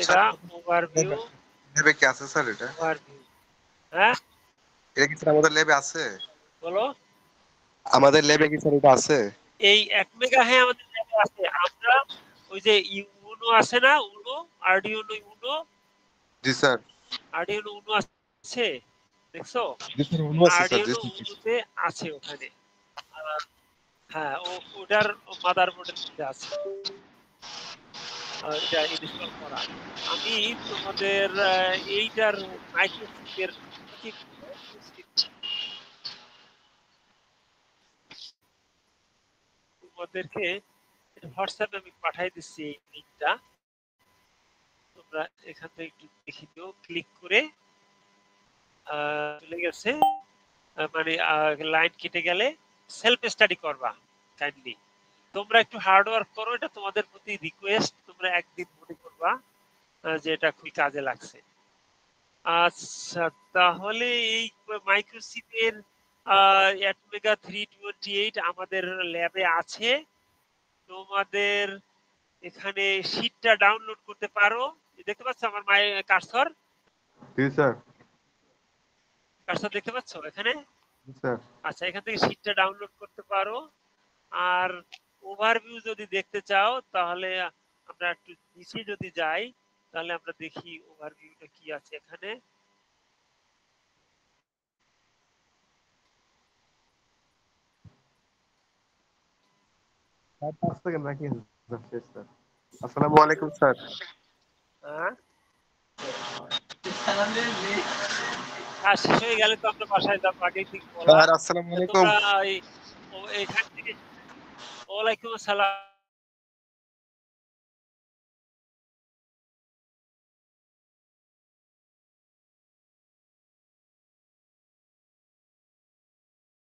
এটা ওভারভিউ ল্যাবে কি আছে স্যার এটা? ওভারভিউ হ্যাঁ এটা কি স্যার আমাদের ল্যাবে আছে? বলো আমাদের ল্যাবে কি স্যার এটা আছে? এই 1 মেগা হ্যাঁ আমাদের ল্যাবে আছে আমরা ওই যে ইউনো আছে না উনো আরডিউনো ইউনো জি স্যার। আরডিউনো উনো আছে দেখছো জি স্যার উনো আছে স্যার জি আরডিউনো স্যার। উনোতে আছে ওখানে হ্যাঁ ওটার মাদারবোর্ডের মধ্যে আছে এটা ইনস্টল করা আমি তোমাদের এইটার মাইক্রোচিপের তোমাদেরকে হোয়াটসঅ্যাপে আমি পাঠিয়ে দিচ্ছি এই লিংকটা তোমরা এখান থেকে একটু দেখে দিও ক্লিক করে চলে গেছে মানে লাইন কেটে গেলে সেলফ স্টাডি করবা কাইন্ডলি তোমরা একটু হার্ড ওয়ার্ক করো এটা তোমাদের প্রতি রিকোয়েস্ট তোমরা একদিন মনে করবা যে এটা খুবই কাজে লাগছে আচ্ছা তাহলে এই মাইক্রোচিপের অ্যাটমেগা 328 আমাদের ল্যাবে আছে তোমাদের এখানে শীটটা ডাউনলোড করতে পারো দেখতে পাচ্ছ আমার কার্সর জি স্যার। কার্সর দেখতে পাচ্ছ এখানে জি স্যার। আচ্ছা এখান থেকে শীটটা ডাউনলোড করতে পারো আর ওভারভিউ যদি দেখতে চাও তাহলে আমরা একটু নিচে যদি যাই তাহলে আমরা দেখি ওভারভিউটা কি আছে এখানে স্যার 5 সেকেন্ড রাখি স্যার। আসসালামু আলাইকুম স্যার। হ্যাঁ কাজ শেষ হয়ে গেলে তো আমরা বাসায় যাবো আগেই ঠিক বলা স্যার আসসালামু আলাইকুম। তোমরা এখান থেকে ওয়ালাইকুম আসসালাম